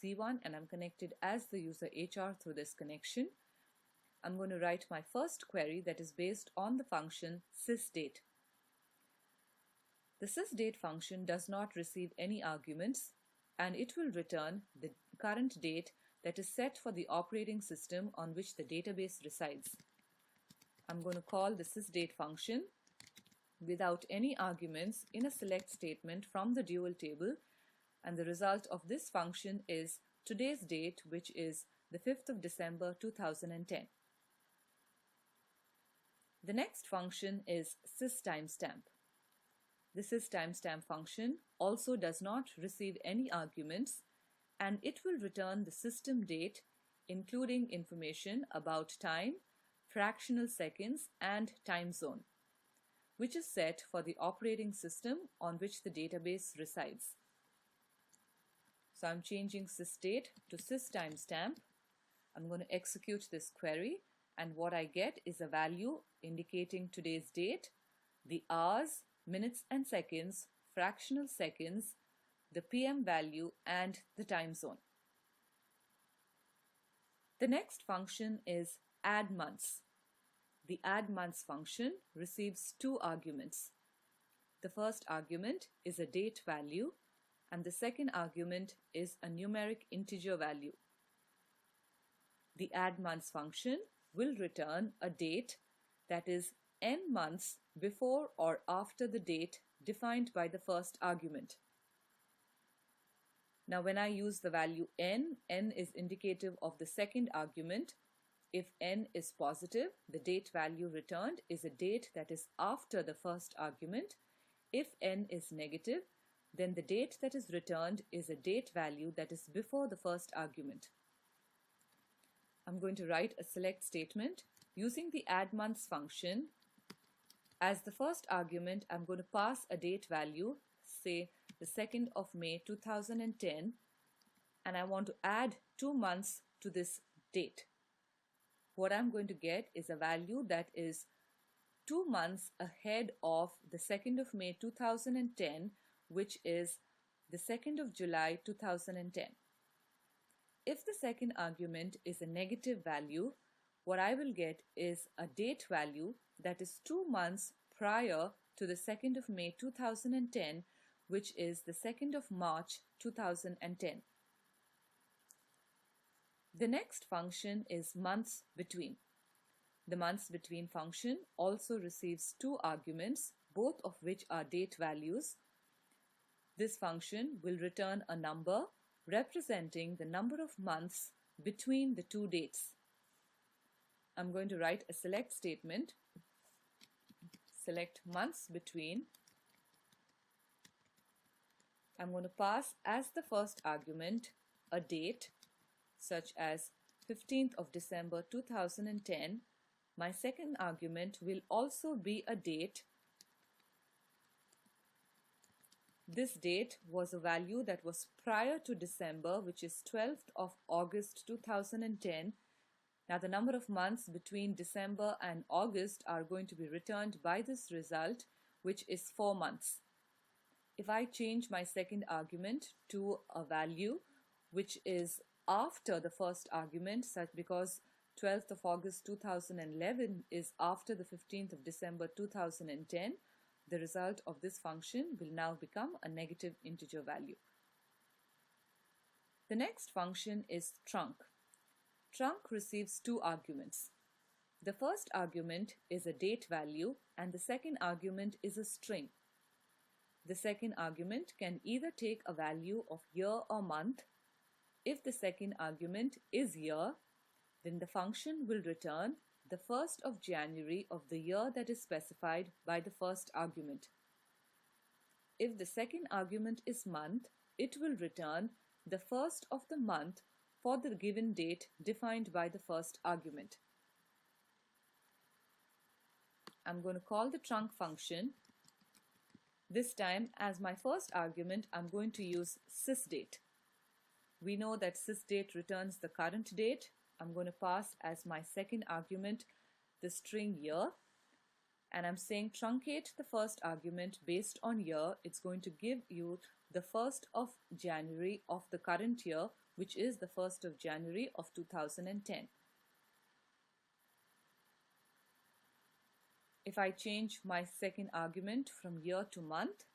C1 and I'm connected as the user HR through this connection. I'm going to write my first query that is based on the function sysdate. The sysdate function does not receive any arguments and it will return the current date that is set for the operating system on which the database resides. I'm going to call the sysdate function without any arguments in a select statement from the dual table, and the result of this function is today's date, which is the 5th of December 2010. The next function is systimestamp. The systimestamp function also does not receive any arguments and it will return the system date including information about time, fractional seconds and time zone, which is set for the operating system on which the database resides. So I'm changing sysdate to systimestamp. I'm going to execute this query and what I get is a value indicating today's date, the hours, minutes and seconds, fractional seconds, the PM value and the time zone. The next function is add months. The add months function receives two arguments. The first argument is a date value and the second argument is a numeric integer value. The add months function will return a date that is n months before or after the date defined by the first argument. Now when I use the value n is indicative of the second argument. If n is positive, the date value returned is a date that is after the first argument. If n is negative, then the date that is returned is a date value that is before the first argument. I'm going to write a select statement using the add months function. As the first argument, I'm going to pass a date value, say the 2nd of May 2010, and I want to add 2 months to this date. What I'm going to get is a value that is 2 months ahead of the 2nd of May 2010, which is the 2nd of July 2010. If the second argument is a negative value, what I will get is a date value that is 2 months prior to the 2nd of May 2010, which is the 2nd of March 2010. The next function is months between. The months between function also receives two arguments, both of which are date values. This function will return a number representing the number of months between the two dates. I'm going to write a select statement. Select months between. I'm going to pass as the first argument a date such as 15th of December 2010. My second argument will also be a date. This date was a value that was prior to December, which is 12th of August 2010. Now the number of months between December and August are going to be returned by this result, which is 4 months. If I change my second argument to a value which is after the first argument, such because 12th of August 2011 is after the 15th of December 2010, the result of this function will now become a negative integer value. The next function is trunc. Trunc receives two arguments. The first argument is a date value and the second argument is a string. The second argument can either take a value of year or month. If the second argument is year, then the function will return the 1st of January of the year that is specified by the first argument. If the second argument is month, it will return the 1st of the month for the given date defined by the first argument. I'm going to call the trunc function. This time, as my first argument, I'm going to use sysdate. We know that sysdate returns the current date. I'm going to pass as my second argument the string year, and I'm saying truncate the first argument based on year. It's going to give you the 1st of January of the current year which is the 1st of January of 2010. If I change my second argument from year to month,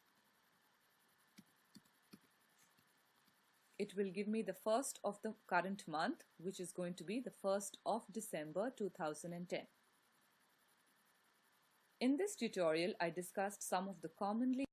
it will give me the 1st of the current month, which is going to be the 1st of December 2010. In this tutorial, I discussed some of the commonly